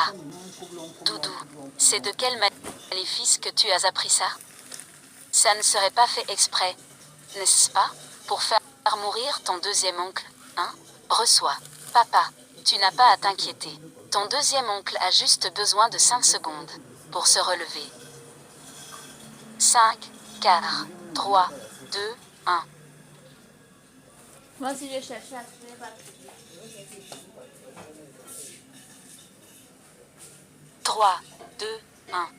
Ah, Doudou, c'est de quel maléfice que tu as appris ça? Ça ne serait pas fait exprès, n'est-ce pas? Pour faire mourir ton deuxième oncle, hein? Reçois. Papa, tu n'as pas à t'inquiéter. Ton deuxième oncle a juste besoin de 5 secondes pour se relever. 5, 4, 3, 2, 1. Moi, si je cherchais à trouver pas. 3, 2, 1.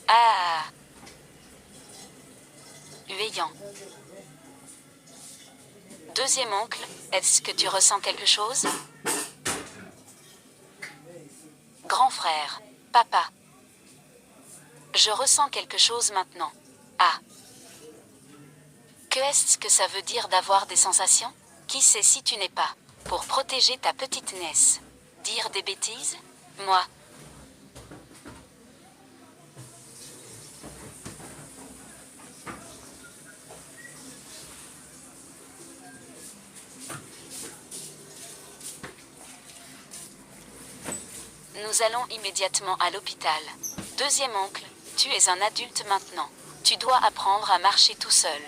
Ah! Huéyan. Deuxième oncle, est-ce que tu ressens quelque chose? Grand frère, papa. Je ressens quelque chose maintenant. Ah. Qu'est-ce que ça veut dire d'avoir des sensations? Qui sait si tu n'es pas? Pour protéger ta petite nièce. Dire des bêtises? Moi. Nous allons immédiatement à l'hôpital. Deuxième oncle, tu es un adulte maintenant. Tu dois apprendre à marcher tout seul.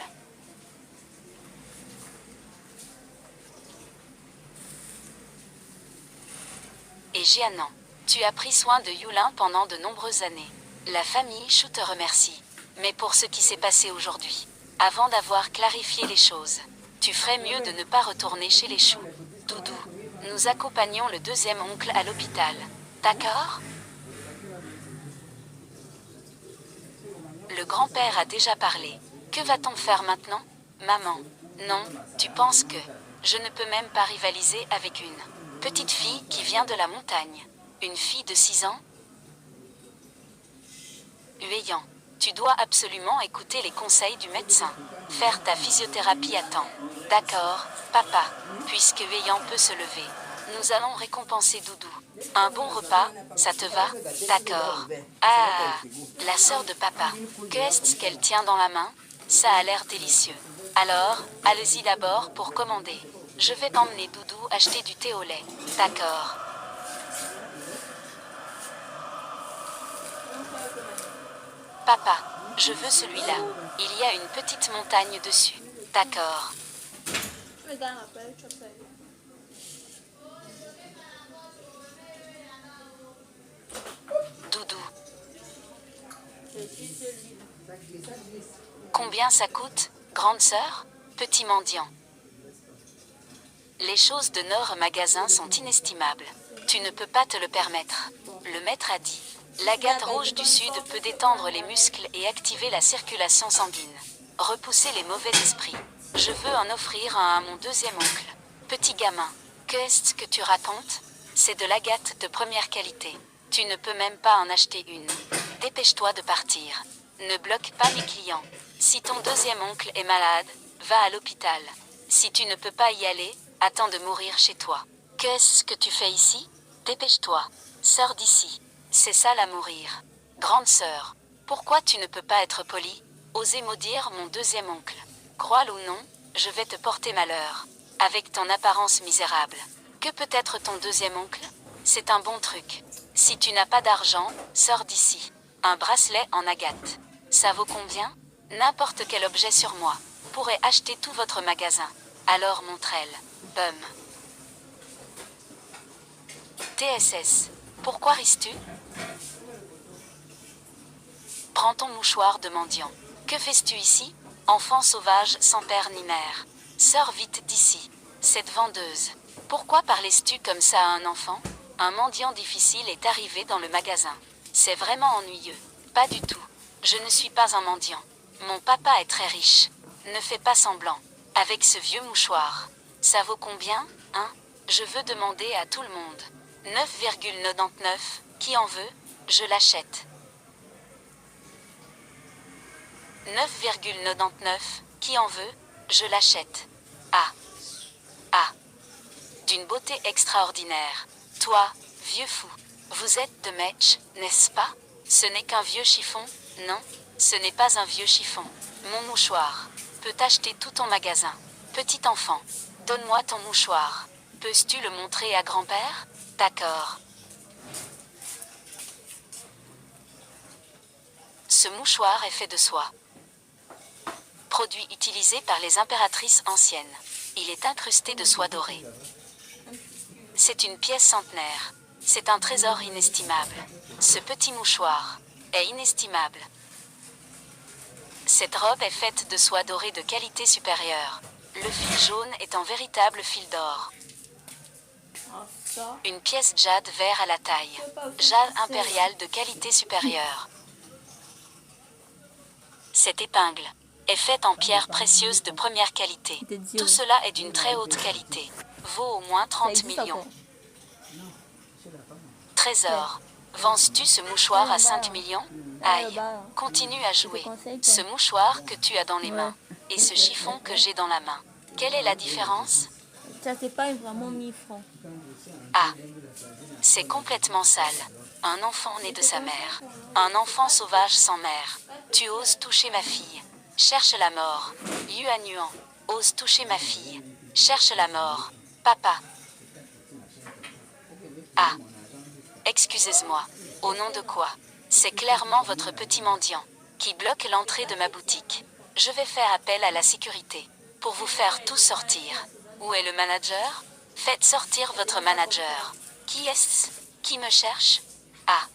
Et Jianan, tu as pris soin de Yulin pendant de nombreuses années. La famille Chou te remercie. Mais pour ce qui s'est passé aujourd'hui, avant d'avoir clarifié les choses, tu ferais mieux de ne pas retourner chez les Chou. Doudou, nous accompagnons le deuxième oncle à l'hôpital. D'accord? Le grand-père a déjà parlé. Que va-t-on faire maintenant? Maman, non, tu penses que je ne peux même pas rivaliser avec une petite fille qui vient de la montagne. Une fille de 6 ans? Huéyan, tu dois absolument écouter les conseils du médecin. Faire ta physiothérapie à temps. D'accord, papa, puisque Huéyan peut se lever. Nous allons récompenser Doudou. Un bon repas, ça te va? D'accord. Ah, la sœur de papa. Qu'est-ce qu'elle tient dans la main? Ça a l'air délicieux. Alors, allez-y d'abord pour commander. Je vais emmener Doudou acheter du thé au lait. D'accord. Papa, je veux celui-là. Il y a une petite montagne dessus. D'accord. Doudou. Combien ça coûte, grande sœur? Petit mendiant. Les choses de notre magasin sont inestimables. Tu ne peux pas te le permettre. Le maître a dit. L'agate rouge du sud peut détendre les muscles et activer la circulation sanguine. Repousser les mauvais esprits. Je veux en offrir un à mon deuxième oncle. Petit gamin, qu'est-ce que tu racontes? C'est de l'agate de première qualité. Tu ne peux même pas en acheter une. Dépêche-toi de partir. Ne bloque pas les clients. Si ton deuxième oncle est malade, va à l'hôpital. Si tu ne peux pas y aller, attends de mourir chez toi. Qu'est-ce que tu fais ici? Dépêche-toi. Sors d'ici. C'est ça la mourir. Grande sœur, pourquoi tu ne peux pas être polie? Osez maudire mon deuxième oncle. Crois-le ou non, je vais te porter malheur. Avec ton apparence misérable. Que peut être ton deuxième oncle? C'est un bon truc. Si tu n'as pas d'argent, sors d'ici. Un bracelet en agate. Ça vaut combien? N'importe quel objet sur moi pourrait acheter tout votre magasin. Alors montre-elle. Bum. TSS. Pourquoi risques-tu? Prends ton mouchoir de mendiant. Que fais-tu ici? Enfant sauvage sans père ni mère. Sors vite d'ici. Cette vendeuse. Pourquoi parlais-tu comme ça à un enfant? Un mendiant difficile est arrivé dans le magasin. C'est vraiment ennuyeux. Pas du tout. Je ne suis pas un mendiant. Mon papa est très riche. Ne fais pas semblant. Avec ce vieux mouchoir. Ça vaut combien, hein? Je veux demander à tout le monde. 9,99. Qui en veut? Je l'achète. 9,99. Qui en veut? Je l'achète. Ah. Ah. D'une beauté extraordinaire. Toi, vieux fou. Vous êtes de Metz, n'est-ce pas? Ce n'est qu'un vieux chiffon? Non, ce n'est pas un vieux chiffon. Mon mouchoir peut acheter tout ton magasin. Petit enfant, donne-moi ton mouchoir. Peux-tu le montrer à grand-père? D'accord. Ce mouchoir est fait de soie. Produit utilisé par les impératrices anciennes. Il est incrusté de soie dorée. C'est une pièce centenaire. C'est un trésor inestimable. Ce petit mouchoir est inestimable. Cette robe est faite de soie dorée de qualité supérieure. Le fil jaune est un véritable fil d'or. Une pièce jade vert à la taille. Jade impérial de qualité supérieure. Cette épingle est faite en pierre précieuse de première qualité. Tout cela est d'une très haute qualité. Vaut au moins 30 millions. Trésor. Vends-tu ce mouchoir à 5 millions? Aïe. Continue à jouer. Ce mouchoir que tu as dans les mains et ce chiffon que j'ai dans la main. Quelle est la différence? Ça, c'est pas vraiment 1000 francs. Ah. C'est complètement sale. Un enfant né de sa mère. Un enfant sauvage sans mère. Tu oses toucher ma fille. Cherche la mort. Yuan Yuan. Ose toucher ma fille. Cherche la mort. Papa. Ah. Excusez-moi. Au nom de quoi? C'est clairement votre petit mendiant qui bloque l'entrée de ma boutique. Je vais faire appel à la sécurité pour vous faire tous sortir. Où est le manager? Faites sortir votre manager. Qui est-ce? Qui me cherche? Ah.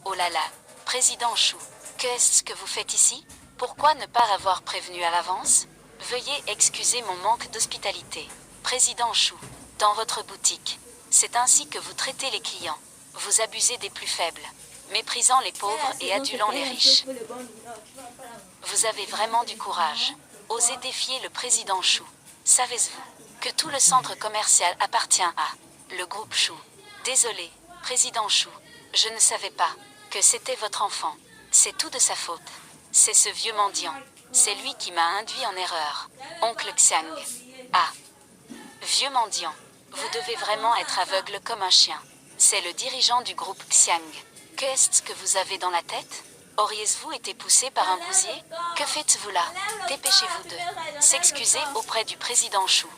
Oh là là, Président Chou, qu'est-ce que vous faites ici? Pourquoi ne pas avoir prévenu à l'avance? Veuillez excuser mon manque d'hospitalité. Président Chou, dans votre boutique, c'est ainsi que vous traitez les clients. Vous abusez des plus faibles, méprisant les pauvres et adulant les riches. Vous avez vraiment du courage. Osez défier le Président Chou. Savez-vous que tout le centre commercial appartient à le groupe Chou? Désolé, Président Chou, je ne savais pas que c'était votre enfant. C'est tout de sa faute. C'est ce vieux mendiant. C'est lui qui m'a induit en erreur. Oncle Xiang. Ah. Vieux mendiant. Vous devez vraiment être aveugle comme un chien. C'est le dirigeant du groupe Xiang. Qu'est-ce que vous avez dans la tête? Auriez-vous été poussé par un bousier? Que faites-vous là? Dépêchez-vous de s'excuser auprès du Président Chou.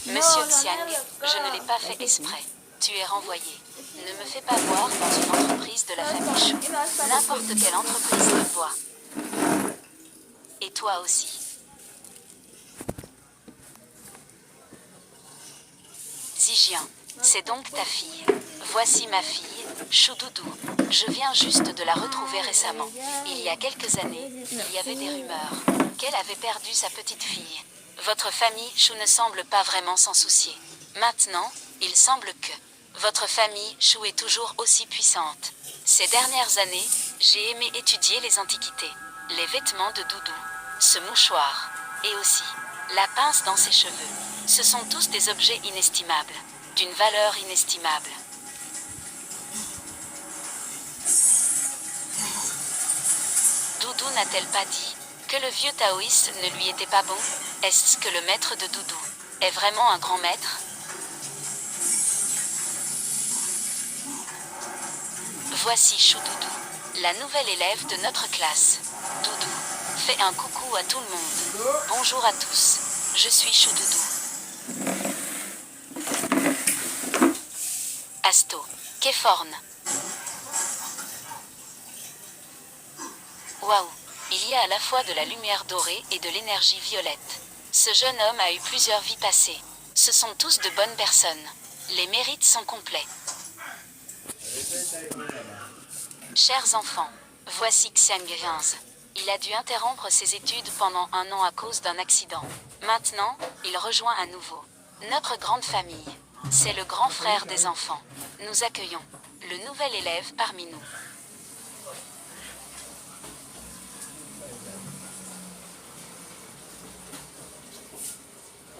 Monsieur Xiang, je ne l'ai pas fait exprès. Tu es renvoyé. Ne me fais pas voir dans une entreprise de la famille Chou. N'importe quelle entreprise te voit. Et toi aussi. Zijian, c'est donc ta fille. Voici ma fille, Choudoudou. Je viens juste de la retrouver récemment. Il y a quelques années, il y avait des rumeurs qu'elle avait perdu sa petite fille. Votre famille Chou ne semble pas vraiment s'en soucier. Maintenant, il semble que votre famille Chou est toujours aussi puissante. Ces dernières années, j'ai aimé étudier les antiquités, les vêtements de Doudou, ce mouchoir, et aussi la pince dans ses cheveux. Ce sont tous des objets inestimables, d'une valeur inestimable. Doudou n'a-t-elle pas dit que le vieux taoïste ne lui était pas bon? Est-ce que le maître de Doudou est vraiment un grand maître? Voici Choudoudou, la nouvelle élève de notre classe. Doudou, fais un coucou à tout le monde. Bonjour à tous, je suis Choudoudou. Asto, Kéforne. Waouh, il y a à la fois de la lumière dorée et de l'énergie violette. Ce jeune homme a eu plusieurs vies passées. Ce sont tous de bonnes personnes. Les mérites sont complets. Chers enfants, voici Xiang 15. Il a dû interrompre ses études pendant 1 an à cause d'un accident. Maintenant, il rejoint à nouveau notre grande famille. C'est le grand frère des enfants. Nous accueillons le nouvel élève parmi nous.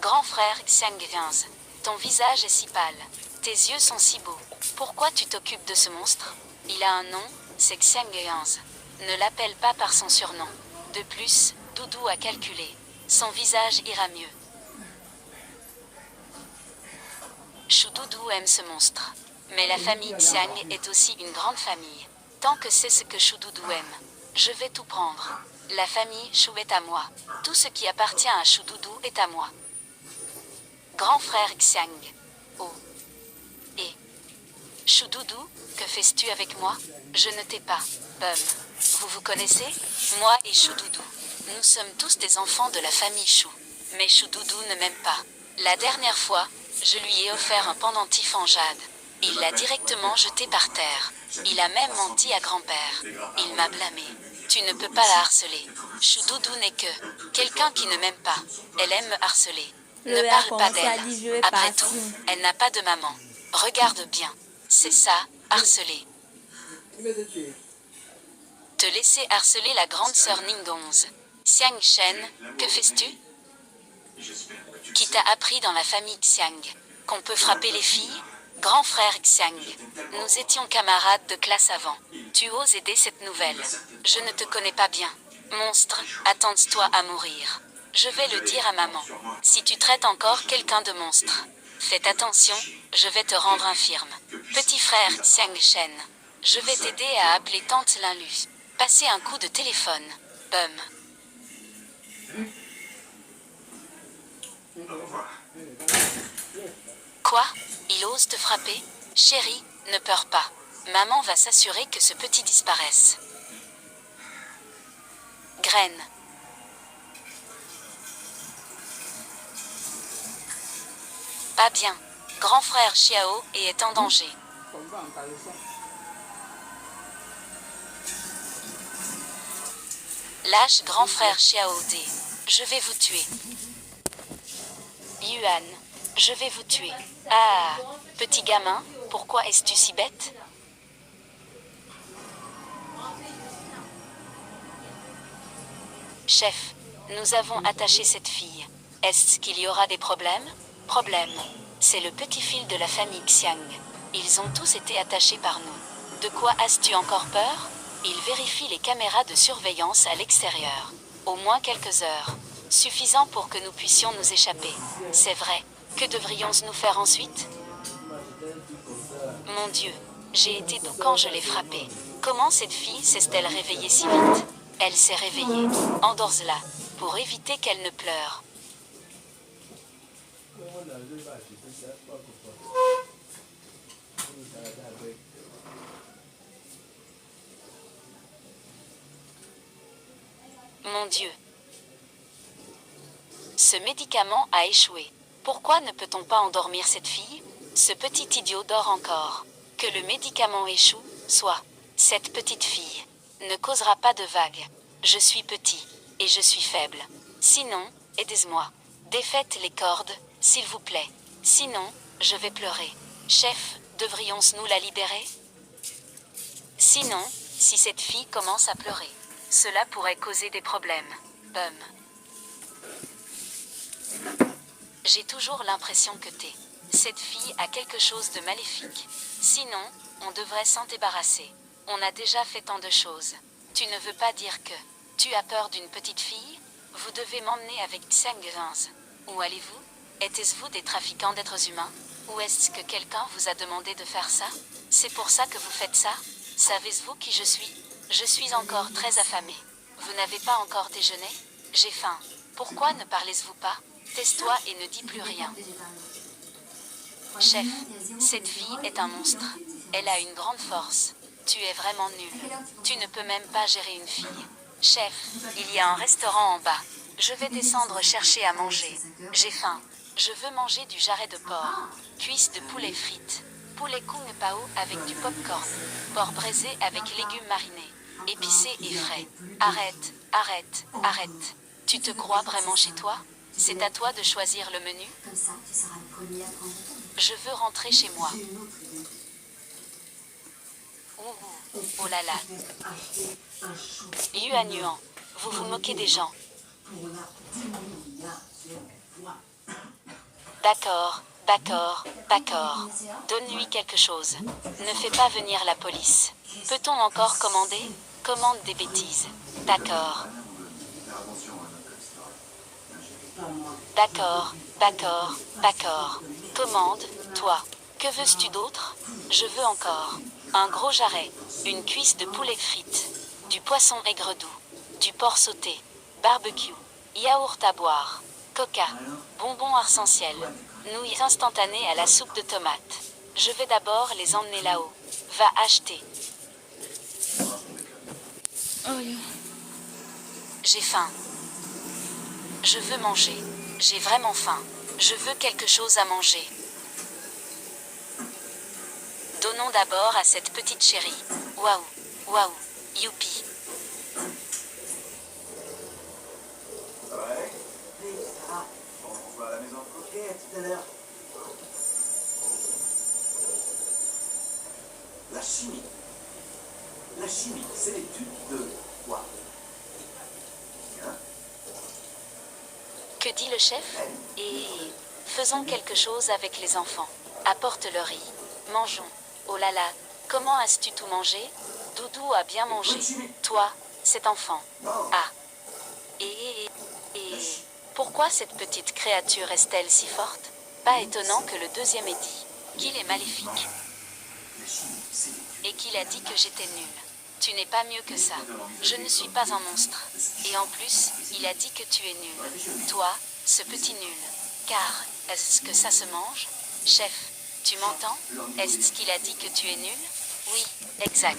Grand frère Xiang 15, ton visage est si pâle. Tes yeux sont si beaux. Pourquoi tu t'occupes de ce monstre? Il a un nom, c'est Xiang 15. Ne l'appelle pas par son surnom. De plus, Doudou a calculé. Son visage ira mieux. Choudoudou aime ce monstre. Mais la famille Xiang est aussi une grande famille. Tant que c'est ce que Choudoudou aime, je vais tout prendre. La famille Chou est à moi. Tout ce qui appartient à Choudoudou est à moi. Grand frère Xiang. Oh. Et Choudoudou, que fais-tu avec moi? Je ne t'ai pas. Bum. Vous vous connaissez? Moi et Choudoudou. Nous sommes tous des enfants de la famille Chou. Mais Choudoudou ne m'aime pas. La dernière fois, je lui ai offert un pendentif en jade. Il l'a directement jeté par terre. Il a même menti à grand-père. Il m'a blâmé. Tu ne peux pas la harceler. Choudoudou n'est que quelqu'un qui ne m'aime pas. Elle aime me harceler. Ne parle pas d'elle. Après tout, elle n'a pas de maman. Regarde bien. C'est ça, harceler. Te laisser harceler la grande sœur Ningdonze. Xiang Shen, que fais-tu? Qui t'a appris dans la famille Xiang qu'on peut frapper les filles? Grand frère Xiang, nous étions camarades de classe avant. Tu oses aider cette nouvelle. Je ne te connais pas bien. Monstre, attends-toi à mourir. Je vais le dire à maman. Si tu traites encore quelqu'un de monstre, faites attention, je vais te rendre infirme. Petit frère Xiang Shen, je vais t'aider à appeler tante Linlu. Passez un coup de téléphone. Bum. Quoi? Il ose te frapper? Chérie, ne pleure pas. Maman va s'assurer que ce petit disparaisse. Graine. Pas bien. Grand frère Xiao est en danger. Lâche grand frère Xiao D. Je vais vous tuer. Yuan. Je vais vous tuer. Ah, petit gamin, pourquoi es-tu si bête? Chef, nous avons attaché cette fille. Est-ce qu'il y aura des problèmes? Problème. C'est le petit fil de la famille Xiang. Ils ont tous été attachés par nous. De quoi as-tu encore peur? Il vérifie les caméras de surveillance à l'extérieur. Au moins quelques heures. Suffisant pour que nous puissions nous échapper. C'est vrai. Que devrions-nous faire ensuite? Mon Dieu, j'ai été doux quand je l'ai frappée. Comment cette fille s'est-elle réveillée si vite? Elle s'est réveillée. Endors-la, pour éviter qu'elle ne pleure. Mon Dieu. Ce médicament a échoué. Pourquoi ne peut-on pas endormir cette fille? Ce petit idiot dort encore. Que le médicament échoue, soit. Cette petite fille ne causera pas de vagues. Je suis petit, et je suis faible. Sinon, aidez-moi. Défaites les cordes, s'il vous plaît. Sinon, je vais pleurer. Chef, devrions-nous la libérer? Sinon, si cette fille commence à pleurer, cela pourrait causer des problèmes. Bum. J'ai toujours l'impression que cette fille a quelque chose de maléfique. Sinon, on devrait s'en débarrasser. On a déjà fait tant de choses. Tu ne veux pas dire que tu as peur d'une petite fille? Vous devez m'emmener avec Xiang Genz. Où allez-vous? Êtes-vous des trafiquants d'êtres humains? Ou est-ce que quelqu'un vous a demandé de faire ça? C'est pour ça que vous faites ça? Savez-vous qui je suis? Je suis encore très affamée. Vous n'avez pas encore déjeuné? J'ai faim. Pourquoi ne parlez-vous pas? Tais-toi et ne dis plus rien. Chef, cette fille est un monstre. Elle a une grande force. Tu es vraiment nul. Tu ne peux même pas gérer une fille. Chef, il y a un restaurant en bas. Je vais descendre chercher à manger. J'ai faim. Je veux manger du jarret de porc. Cuisses de poulet frites. Poulet kung pao avec du pop-corn. Porc braisé avec légumes marinés. Épicé et frais. Arrête, arrête, arrête. Tu te crois vraiment chez toi? C'est à toi de choisir le menu? Je veux rentrer chez moi. Oh là là. Yuan Yuan, vous vous moquez des gens. D'accord, d'accord, d'accord. Donne-lui quelque chose. Ne fais pas venir la police. Peut-on encore commander? Commande des bêtises. D'accord. D'accord, d'accord, d'accord. Commande, toi. Que veux-tu d'autre? Je veux encore un gros jarret, une cuisse de poulet frite, du poisson aigre doux, du porc sauté, barbecue, yaourt à boire. Coca, bonbons arc-en-ciel, nouilles instantanées à la soupe de tomates. Je vais d'abord les emmener là-haut. Va acheter. Aïe. J'ai faim. Je veux manger. J'ai vraiment faim. Je veux quelque chose à manger. Donnons d'abord à cette petite chérie. Waouh, waouh, youpi. Ouais. On va à la maison de croquet tout à l'heure. La chimie. La chimie, c'est l'étude de quoi? Hein? Que dit le chef? Et faisons quelque chose avec les enfants. Apporte le riz. Mangeons. Oh là là, comment as-tu tout mangé? Doudou a bien mangé. Toi, cet enfant. Ah. Et pourquoi cette petite créature est-elle si forte? Pas étonnant que le deuxième ait dit qu'il est maléfique. La chimie, c'est l'étude. Et qu'il a dit que j'étais nulle. Tu n'es pas mieux que ça. Je ne suis pas un monstre. Et en plus, il a dit que tu es nul. Toi, ce petit nul. Car, est-ce que ça se mange? Chef, tu m'entends? Est-ce qu'il a dit que tu es nul? Oui, exact.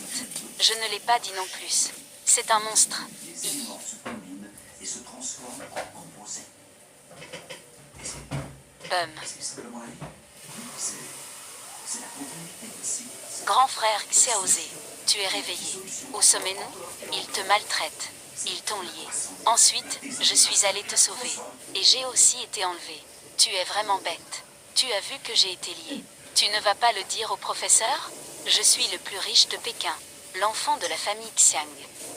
Je ne l'ai pas dit non plus. C'est un monstre. Les éléments se combinent et se transforment en composés. Et c'est simplement la vie. C'est la continuité ici. Grand frère Xiaozé, tu es réveillé. Où sommes-nous? Ils te maltraitent. Ils t'ont lié. Ensuite, je suis allée te sauver. Et j'ai aussi été enlevée. Tu es vraiment bête. Tu as vu que j'ai été liée. Tu ne vas pas le dire au professeur? Je suis le plus riche de Pékin. L'enfant de la famille Xiang.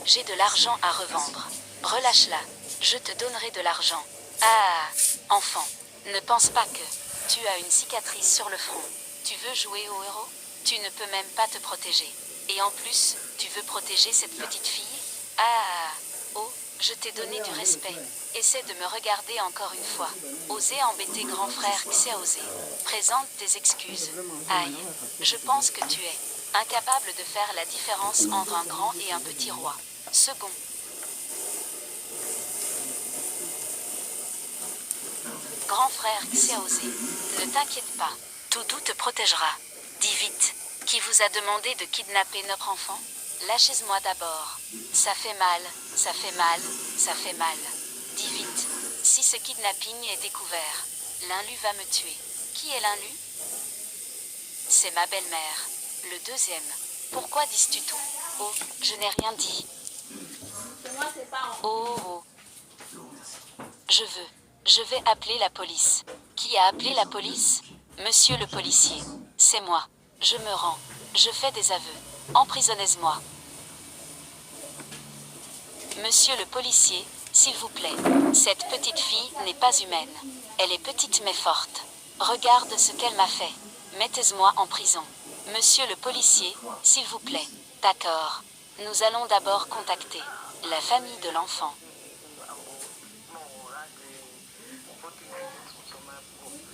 J'ai de l'argent à revendre. Relâche-la. Je te donnerai de l'argent. Ah, enfant, ne pense pas que tu as une cicatrice sur le front. Tu veux jouer au héros? Tu ne peux même pas te protéger. Et en plus, tu veux protéger cette petite fille? Ah, oh, je t'ai donné du respect. Essaie de me regarder encore une fois. Osez embêter grand frère Xiaozé. Présente tes excuses. Aïe, je pense que tu es incapable de faire la différence entre un grand et un petit roi. Second. Grand frère Xiaozé, ne t'inquiète pas. Doudou te protégera. Dis vite, qui vous a demandé de kidnapper notre enfant? Lâchez-moi d'abord. Ça fait mal, ça fait mal, ça fait mal. Dis vite, si ce kidnapping est découvert, Linlu va me tuer. Qui est Linlu? C'est ma belle-mère. Le deuxième. Pourquoi dis-tu tout? Oh, je n'ai rien dit. Oh, oh. Je vais appeler la police. Qui a appelé la police? Monsieur le policier. C'est moi. Je me rends. Je fais des aveux. Emprisonnez-moi. Monsieur le policier, s'il vous plaît. Cette petite fille n'est pas humaine. Elle est petite mais forte. Regarde ce qu'elle m'a fait. Mettez-moi en prison. Monsieur le policier, s'il vous plaît. D'accord. Nous allons d'abord contacter la famille de l'enfant.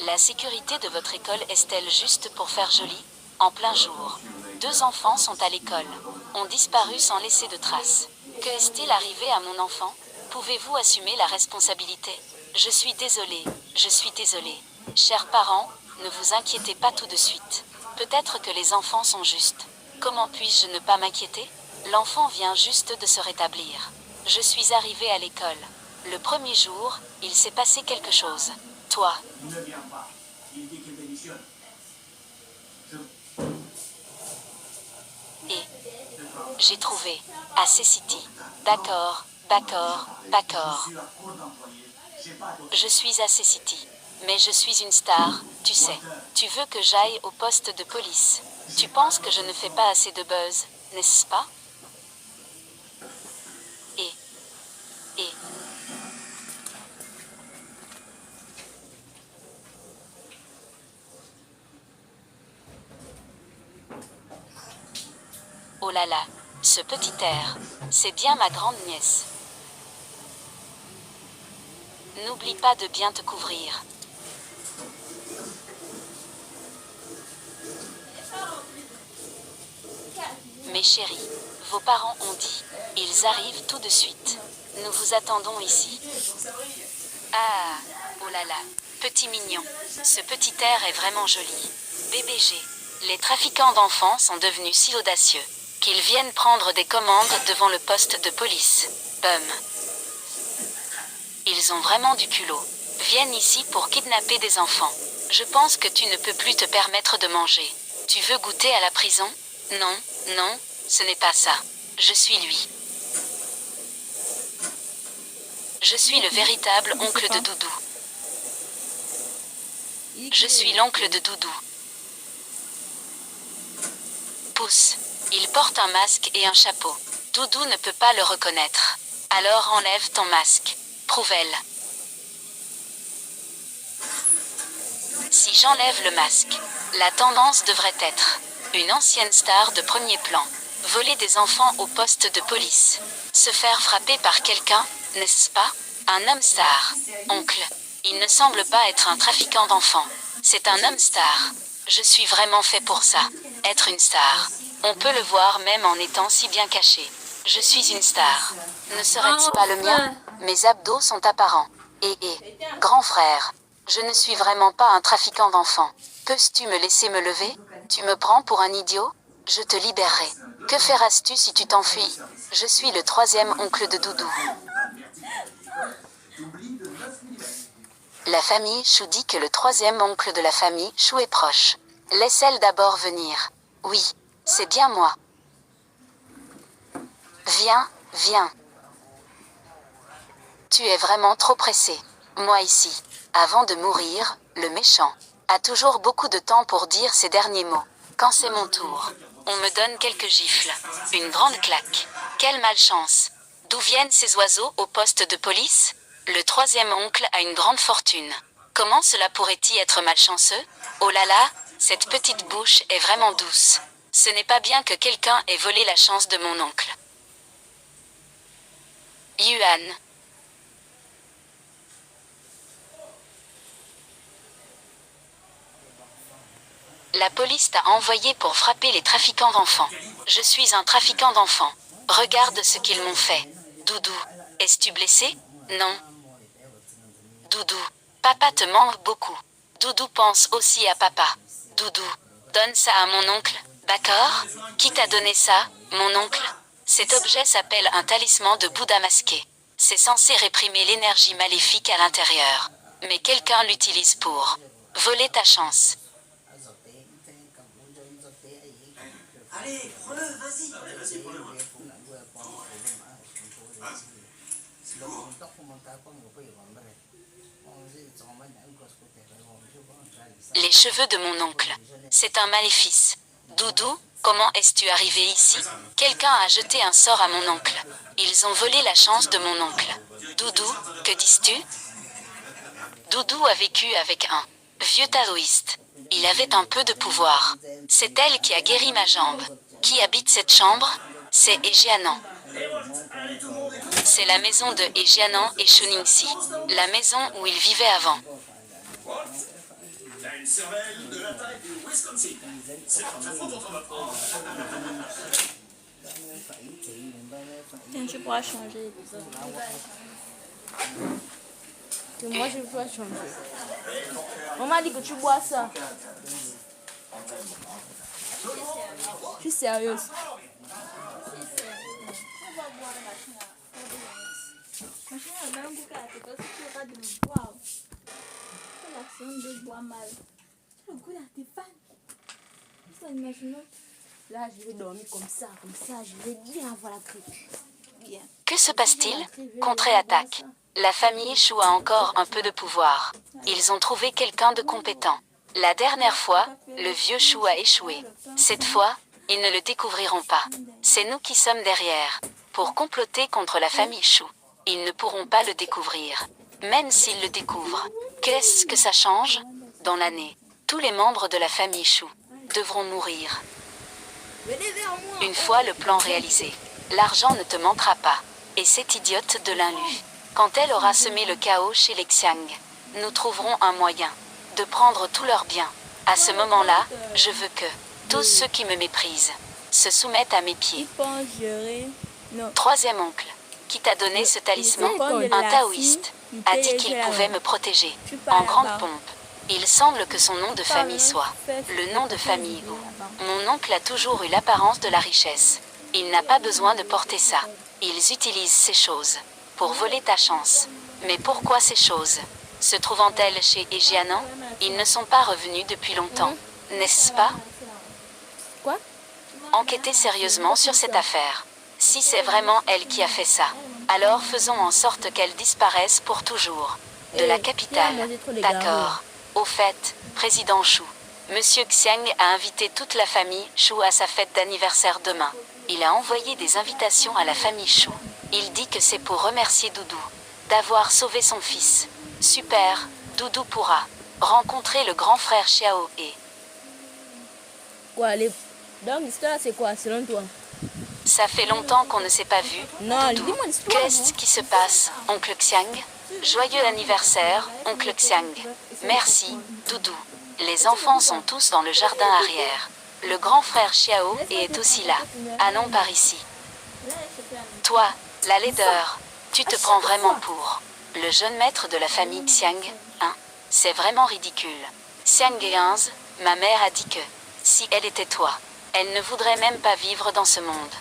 La sécurité de votre école est-elle juste pour faire joli? En plein jour. 2 enfants sont à l'école. Ont disparu sans laisser de traces. Que est-il arrivé à mon enfant? Pouvez-vous assumer la responsabilité? Je suis désolée. Je suis désolée. Chers parents, ne vous inquiétez pas tout de suite. Peut-être que les enfants sont justes. Comment puis-je ne pas m'inquiéter? L'enfant vient juste de se rétablir. Je suis arrivée à l'école. Le premier jour, il s'est passé quelque chose. Toi. Il ne vient pas. Il dit qu'il démissionne. Et j'ai trouvé. À C-City. D'accord, d'accord, d'accord. Je suis à C-City. Mais je suis une star, tu sais. Tu veux que j'aille au poste de police. Tu penses que je ne fais pas assez de buzz, n'est-ce pas? Et oh là là, ce petit air, c'est bien ma grande nièce. N'oublie pas de bien te couvrir. Mes chéris, vos parents ont dit, ils arrivent tout de suite. Nous vous attendons ici. Ah, là là, petit mignon. Ce petit air est vraiment joli. BBG. Les trafiquants d'enfants sont devenus si audacieux qu'ils viennent prendre des commandes devant le poste de police. Bum. Ils ont vraiment du culot. Viennent ici pour kidnapper des enfants. Je pense que tu ne peux plus te permettre de manger. Tu veux goûter à la prison? Non, non, ce n'est pas ça. Je suis lui. Je suis le véritable oncle de Doudou. Je suis l'oncle de Doudou. Pousse. Il porte un masque et un chapeau. Doudou ne peut pas le reconnaître. Alors enlève ton masque. Prouve-le. Si j'enlève le masque, la tendance devrait être une ancienne star de premier plan. Voler des enfants au poste de police. Se faire frapper par quelqu'un, n'est-ce pas? Un homme star. Oncle. Il ne semble pas être un trafiquant d'enfants. C'est un homme star. Je suis vraiment fait pour ça. Être une star. On peut le voir même en étant si bien caché. Je suis une star. Ne serait-ce pas le mien? Mes abdos sont apparents. Grand frère. Je ne suis vraiment pas un trafiquant d'enfants. Peux-tu me laisser me lever? Tu me prends pour un idiot? Je te libérerai. Que feras-tu si tu t'enfuis? Je suis le 3e oncle de Doudou. La famille Chou dit que le 3e oncle de la famille Chou est proche. Laisse-elle d'abord venir. Oui, c'est bien moi. Viens, viens. Tu es vraiment trop pressé. Moi ici. Avant de mourir, le méchant a toujours beaucoup de temps pour dire ses derniers mots. Quand c'est mon tour, on me donne quelques gifles. Une grande claque. Quelle malchance. D'où viennent ces oiseaux au poste de police? Le 3e oncle a une grande fortune. Comment cela pourrait-il être malchanceux? Oh là là, cette petite bouche est vraiment douce. Ce n'est pas bien que quelqu'un ait volé la chance de mon oncle. Yuan. La police t'a envoyé pour frapper les trafiquants d'enfants. Je suis un trafiquant d'enfants. Regarde ce qu'ils m'ont fait. Doudou, es-tu blessé? Non. Doudou, papa te manque beaucoup. Doudou pense aussi à papa. Doudou, donne ça à mon oncle, d'accord? Qui t'a donné ça, mon oncle? Cet objet s'appelle un talisman de Bouddha masqué. C'est censé réprimer l'énergie maléfique à l'intérieur. Mais quelqu'un l'utilise pour voler ta chance. Allez, prends-le, vas-y. Vas-y, prends-le. C'est lourd. Les cheveux de mon oncle. C'est un maléfice. Doudou, comment es-tu arrivé ici? Quelqu'un a jeté un sort à mon oncle. Ils ont volé la chance de mon oncle. Doudou, que dis-tu? Doudou a vécu avec un vieux taoïste. Il avait un peu de pouvoir. C'est elle qui a guéri ma jambe. Qui habite cette chambre? C'est Ejianan. C'est la maison de Ejianan et Shuningsi. La maison où il vivait avant. T'as une cervelle de la taille du Wisconsin. C'est pas ta faute, on va prendre. Tiens, tu pourras changer. Et moi, je dois changer. On m'a dit que tu bois ça. Je suis sérieuse. Là, je vais dormir comme ça, je vais bien avoir la grippe. Bien. Que se passe-t-il? Contre-attaque. La famille Chou a encore un peu de pouvoir. Ils ont trouvé quelqu'un de compétent. La dernière fois, le vieux Chou a échoué. Cette fois, ils ne le découvriront pas. C'est nous qui sommes derrière. Pour comploter contre la famille Chou. Ils ne pourront pas le découvrir. Même s'ils le découvrent. Qu'est-ce que ça change? Dans l'année, tous les membres de la famille Chou devront mourir. Une fois le plan réalisé, l'argent ne te manquera pas. Et cette idiote de Linlu, quand elle aura semé le chaos chez les Xiang, nous trouverons un moyen de prendre tous leurs biens. À ce moment-là, je veux que tous ceux qui me méprisent se soumettent à mes pieds. Ils pensent gérer. Non. 3e oncle, Qui t'a donné ce talisman? C'est Un taoïste a dit qu'il pouvait me protéger. En grande pompe. Il semble que son nom de famille soit le nom de famille où mon oncle a toujours eu l'apparence de la richesse. Il n'a pas besoin de porter ça. Ils utilisent ces choses pour voler ta chance. Mais pourquoi ces choses? Se trouvant-elles chez Ejianan? Ils ne sont pas revenus depuis longtemps, n'est-ce pas? Quoi? Enquêtez sérieusement sur cette affaire. Si c'est vraiment elle qui a fait ça, alors faisons en sorte qu'elle disparaisse pour toujours. De la capitale. D'accord. Au fait, président Chou, Monsieur Xiang a invité toute la famille Chou à sa fête d'anniversaire demain. Il a envoyé des invitations à la famille Chou. Il dit que c'est pour remercier Doudou d'avoir sauvé son fils. Super, Doudou pourra rencontrer le grand frère Xiao et... Quoi, donc l'histoire c'est quoi selon toi? Ça fait longtemps qu'on ne s'est pas vu. Non, Doudou, dis-moi l'histoire. qu'est-ce qui se passe, oncle Xiang? Joyeux anniversaire, oncle Xiang. Merci, Doudou. Les enfants sont tous dans le jardin arrière. Le grand frère Xiao est aussi là. Allons par ici. Toi, la laideur, tu te prends vraiment pour le jeune maître de la famille Xiang, hein? C'est vraiment ridicule. Xiang Yanz, ma mère a dit que, si elle était toi, elle ne voudrait même pas vivre dans ce monde.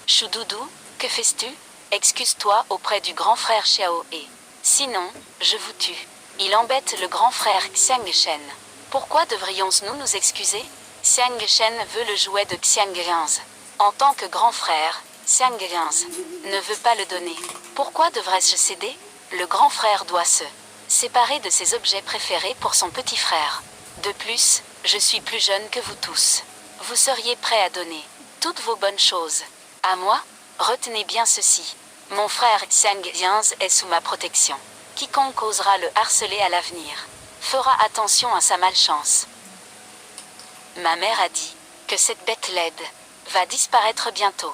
Choudoudou, que fais-tu? Excuse-toi auprès du grand frère Xiao et... Sinon, je vous tue. Il embête le grand frère Xiang Shen. Pourquoi devrions-nous nous excuser? Xiang Shen veut le jouet de Xiang Yanz. En tant que grand frère, Xiang Yanz ne veut pas le donner. Pourquoi devrais-je céder? Le grand frère doit se séparer de ses objets préférés pour son petit frère. De plus, je suis plus jeune que vous tous. Vous seriez prêts à donner toutes vos bonnes choses à moi? Retenez bien ceci. Mon frère Xiang Yanz est sous ma protection. Quiconque osera le harceler à l'avenir fera attention à sa malchance. Ma mère a dit que cette bête laide va disparaître bientôt.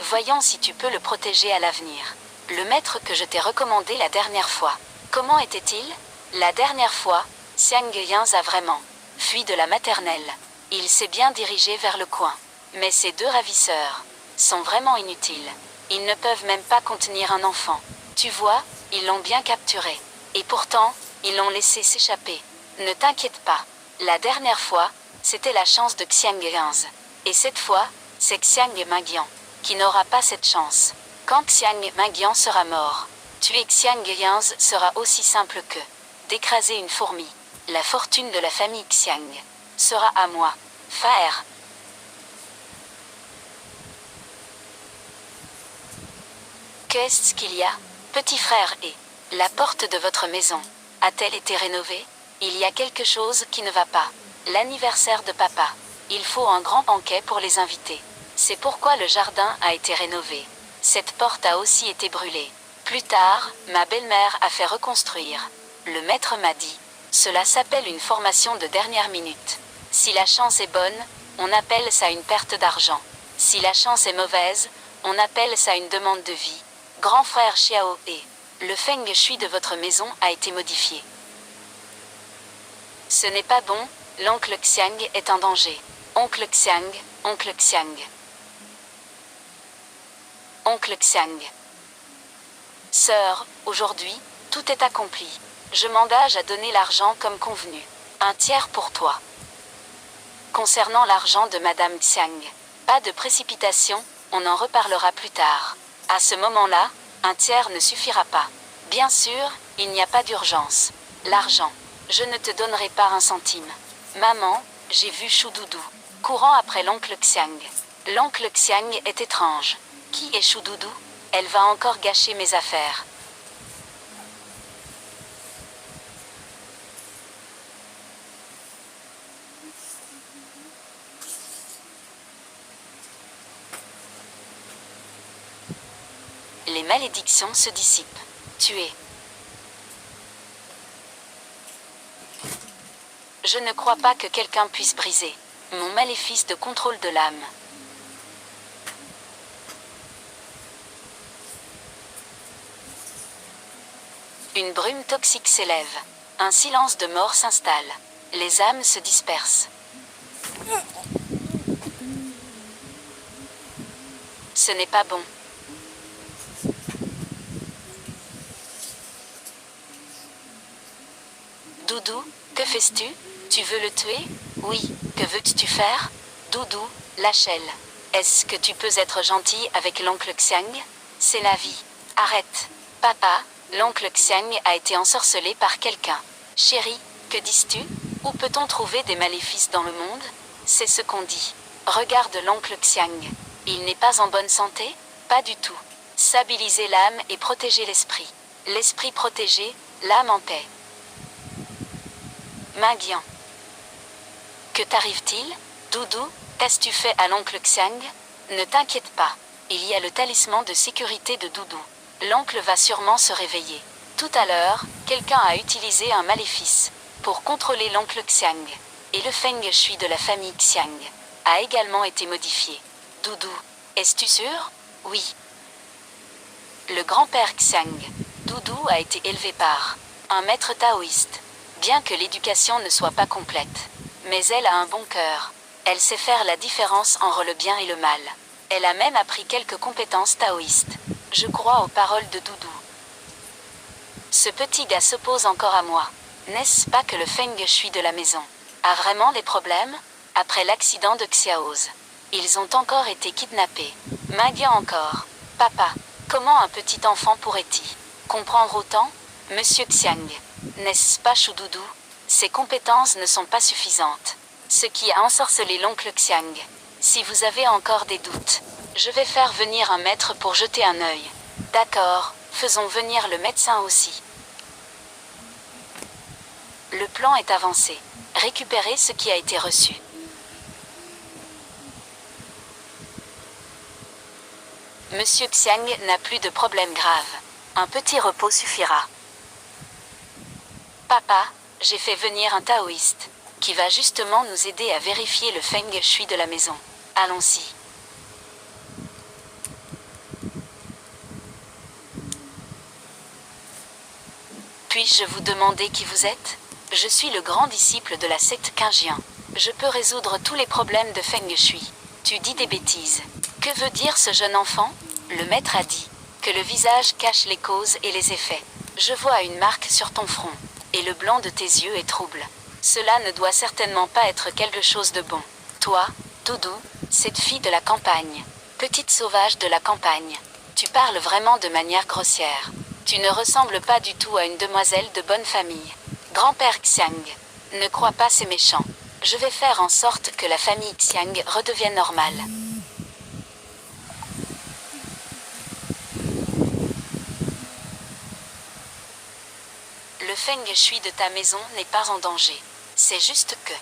Voyons si tu peux le protéger à l'avenir. Le maître que je t'ai recommandé la dernière fois. Comment était-il? La dernière fois, Xiang Yanz a vraiment fui de la maternelle. Il s'est bien dirigé vers le coin. Mais ces deux ravisseurs sont vraiment inutiles. Ils ne peuvent même pas contenir un enfant. Tu vois, ils l'ont bien capturé. Et pourtant, ils l'ont laissé s'échapper. Ne t'inquiète pas. La dernière fois, c'était la chance de Xiang Yanz. Et cette fois, c'est Xiang Mangyang qui n'aura pas cette chance. Quand Xiang Mangyang sera mort, tuer Xiang Yanz sera aussi simple que d'écraser une fourmi. La fortune de la famille Xiang sera à moi. Faire. Qu'est-ce qu'il y a? Petit frère et la porte de votre maison a-t-elle été rénovée? Il y a quelque chose qui ne va pas. L'anniversaire de papa. Il faut un grand banquet pour les invités. C'est pourquoi le jardin a été rénové. Cette porte a aussi été brûlée. Plus tard, ma belle-mère a fait reconstruire. Le maître m'a dit. Cela s'appelle une formation de dernière minute. Si la chance est bonne, on appelle ça une perte d'argent. Si la chance est mauvaise, on appelle ça une demande de vie. Grand frère Xiao et le feng shui de votre maison a été modifié. Ce n'est pas bon, l'oncle Xiang est en danger. Oncle Xiang, oncle Xiang. Oncle Xiang. Sœur, aujourd'hui, tout est accompli. Je m'engage à donner l'argent comme convenu. Un tiers pour toi. Concernant l'argent de Madame Xiang, pas de précipitation, on en reparlera plus tard. À ce moment-là, un tiers ne suffira pas. Bien sûr, il n'y a pas d'urgence. L'argent, je ne te donnerai pas un centime. Maman, j'ai vu Choudoudou courant après l'oncle Xiang. L'oncle Xiang est étrange. Qui est Choudoudou? Elle va encore gâcher mes affaires. Les malédictions se dissipent. Tu es. Je ne crois pas que quelqu'un puisse briser mon maléfice de contrôle de l'âme. Une brume toxique s'élève. Un silence de mort s'installe. Les âmes se dispersent. Ce n'est pas bon. Doudou, que fais-tu? Tu veux le tuer? Oui, que veux-tu faire? Doudou, lâche-elle. Est-ce que tu peux être gentil avec l'oncle Xiang? C'est la vie. Arrête. Papa, l'oncle Xiang a été ensorcelé par quelqu'un. Chérie, que dis-tu? Où peut-on trouver des maléfices dans le monde? C'est ce qu'on dit. Regarde l'oncle Xiang. Il n'est pas en bonne santé? Pas du tout. Stabiliser l'âme et protéger l'esprit. L'esprit protégé, l'âme en paix. Minguian. Que t'arrive-t-il? Doudou, qu'as-tu fait à l'oncle Xiang? Ne t'inquiète pas. Il y a le talisman de sécurité de Doudou. L'oncle va sûrement se réveiller. Tout à l'heure, quelqu'un a utilisé un maléfice pour contrôler l'oncle Xiang. Et le feng shui de la famille Xiang a également été modifié. Doudou, es-tu sûr? Oui. Le grand-père Xiang, Doudou a été élevé par un maître taoïste. Bien que l'éducation ne soit pas complète, mais elle a un bon cœur. Elle sait faire la différence entre le bien et le mal. Elle a même appris quelques compétences taoïstes. Je crois aux paroles de Doudou. Ce petit gars s'oppose encore à moi. N'est-ce pas que le feng shui de la maison a vraiment des problèmes? Après l'accident de Xiaoz, ils ont encore été kidnappés. Minguian encore. Papa, comment un petit enfant pourrait-il comprendre autant? Monsieur Xiang, n'est-ce pas Choudoudou? Ses compétences ne sont pas suffisantes. Ce qui a ensorcelé l'oncle Xiang. Si vous avez encore des doutes, je vais faire venir un maître pour jeter un œil. D'accord, faisons venir le médecin aussi. Le plan est avancé. Récupérez ce qui a été reçu. Monsieur Xiang n'a plus de problème grave. Un petit repos suffira. Papa, j'ai fait venir un taoïste qui va justement nous aider à vérifier le feng shui de la maison. Allons-y. Puis-je vous demander qui vous êtes? Je suis le grand disciple de la secte Qingjian. Je peux résoudre tous les problèmes de feng shui. Tu dis des bêtises. Que veut dire ce jeune enfant? Le maître a dit que le visage cache les causes et les effets. Je vois une marque sur ton front, et le blanc de tes yeux est trouble. Cela ne doit certainement pas être quelque chose de bon. Toi, Doudou, cette fille de la campagne, petite sauvage de la campagne, tu parles vraiment de manière grossière. Tu ne ressembles pas du tout à une demoiselle de bonne famille. Grand-père Xiang, ne crois pas ces méchants. Je vais faire en sorte que la famille Xiang redevienne normale. Le feng shui de ta maison n'est pas en danger. C'est juste que...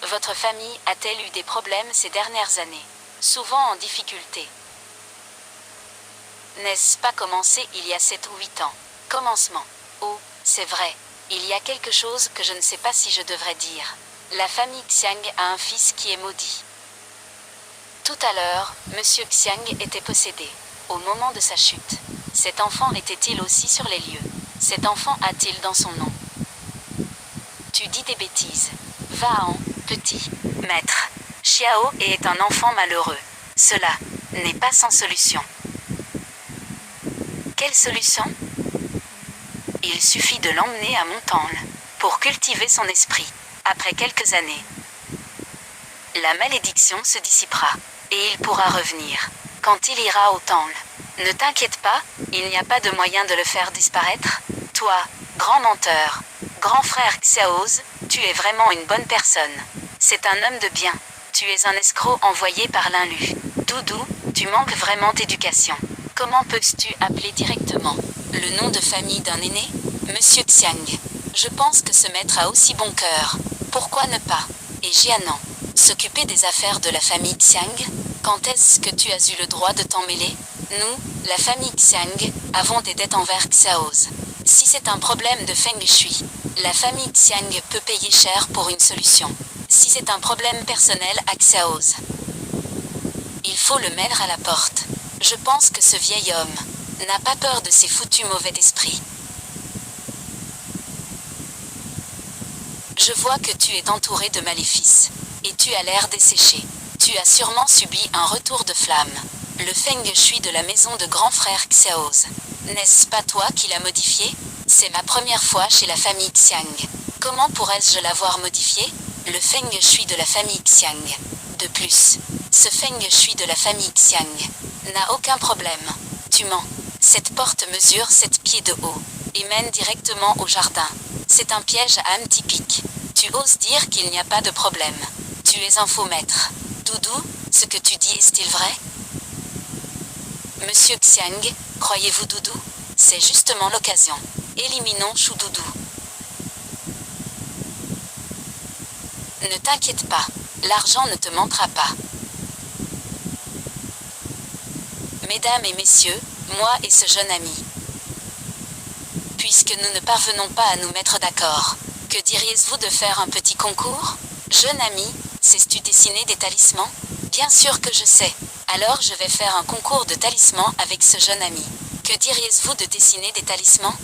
Votre famille a-t-elle eu des problèmes ces dernières années? Souvent en difficulté. N'est-ce pas commencé il y a 7 ou 8 ans? Commencement. Oh, c'est vrai. Il y a quelque chose que je ne sais pas si je devrais dire. La famille Xiang a un fils qui est maudit. Tout à l'heure, Monsieur Xiang était possédé. Au moment de sa chute, cet enfant était-il aussi sur les lieux? Cet enfant a-t-il dans son nom? Tu dis des bêtises. Va-en, petit maître. Xiao est un enfant malheureux. Cela n'est pas sans solution. Quelle solution? Il suffit de l'emmener à Montangle pour cultiver son esprit. Après quelques années, la malédiction se dissipera et il pourra revenir quand il ira au temple. Ne t'inquiète pas, il n'y a pas de moyen de le faire disparaître. Toi, grand menteur, grand frère Xiaoz, tu es vraiment une bonne personne. C'est un homme de bien. Tu es un escroc envoyé par l'inlu. Doudou, tu manques vraiment d'éducation. Comment peux-tu appeler directement le nom de famille d'un aîné? Monsieur Xiang. Je pense que ce maître a aussi bon cœur. Pourquoi ne pas? Et Jianan, s'occuper des affaires de la famille Xiang? Quand est-ce que tu as eu le droit de t'en mêler? Nous, la famille Xiang, avons des dettes envers Xiaoz. Si c'est un problème de feng shui, la famille Xiang peut payer cher pour une solution. Si c'est un problème personnel à Xiaoz, il faut le mettre à la porte. Je pense que ce vieil homme n'a pas peur de ses foutus mauvais esprits. Je vois que tu es entouré de maléfices, et tu as l'air desséché. Tu as sûrement subi un retour de flamme. Le feng shui de la maison de grand frère Xiaoz N'est-ce pas toi qui l'as modifié? C'est ma première fois chez la famille Xiang. Comment pourrais-je l'avoir modifié? Le feng shui de la famille Xiang. De plus, ce feng shui de la famille Xiang n'a aucun problème. Tu mens. Cette porte mesure 7 pieds de haut et mène directement au jardin. C'est un piège à âme typique. Tu oses dire qu'il n'y a pas de problème. Tu es un faux maître. Doudou, ce que tu dis est-il vrai? Monsieur Xiang, croyez-vous Doudou? C'est justement l'occasion. Éliminons Chou Doudou. Ne t'inquiète pas, l'argent ne te manquera pas. Mesdames et messieurs, moi et ce jeune ami. Puisque nous ne parvenons pas à nous mettre d'accord, que diriez-vous de faire un petit concours? Jeune ami, sais-tu dessiner des talismans? Bien sûr que je sais. Alors je vais faire un concours de talismans avec ce jeune ami. Que diriez-vous de dessiner des talismans?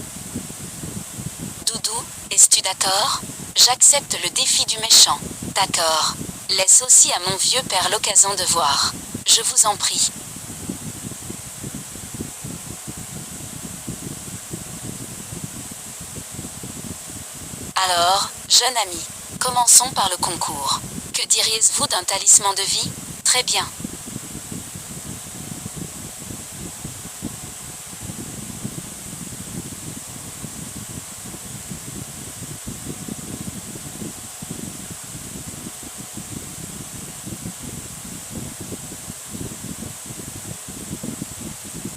Doudou, es-tu d'accord? J'accepte le défi du méchant. D'accord. Laisse aussi à mon vieux père l'occasion de voir. Je vous en prie. Alors, jeune ami, commençons par le concours. Que diriez-vous d'un talisman de vie? Très bien.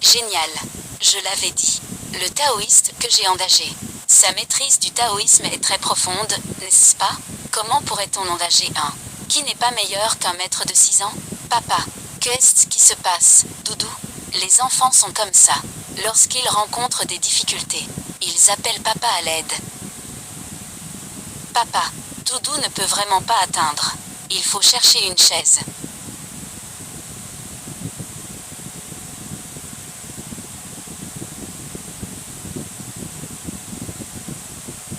Génial. Je l'avais dit. Le taoïste que j'ai engagé. Sa maîtrise du taoïsme est très profonde, n'est-ce pas? Comment pourrait-on engager un qui n'est pas meilleur qu'un maître de 6 ans? Papa, qu'est-ce qui se passe, Doudou? Les enfants sont comme ça. Lorsqu'ils rencontrent des difficultés, ils appellent papa à l'aide. Papa, Doudou ne peut vraiment pas atteindre. Il faut chercher une chaise.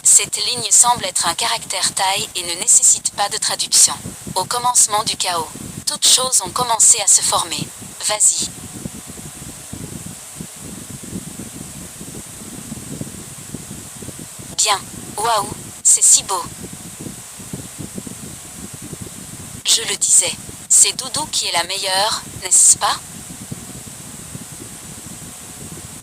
Cette ligne semble être un caractère thaï et ne nécessite pas de traduction. Au commencement du chaos, toutes choses ont commencé à se former. Vas-y. Bien. Waouh, c'est si beau. Je le disais, c'est Doudou qui est la meilleure, n'est-ce pas?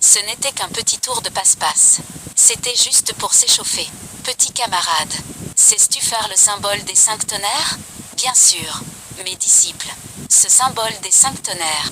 Ce n'était qu'un petit tour de passe-passe. C'était juste pour s'échauffer. Petit camarade, sais-tu faire le symbole des 5 tonnerres? Bien sûr, mes disciples. Ce symbole des 5 tonnerres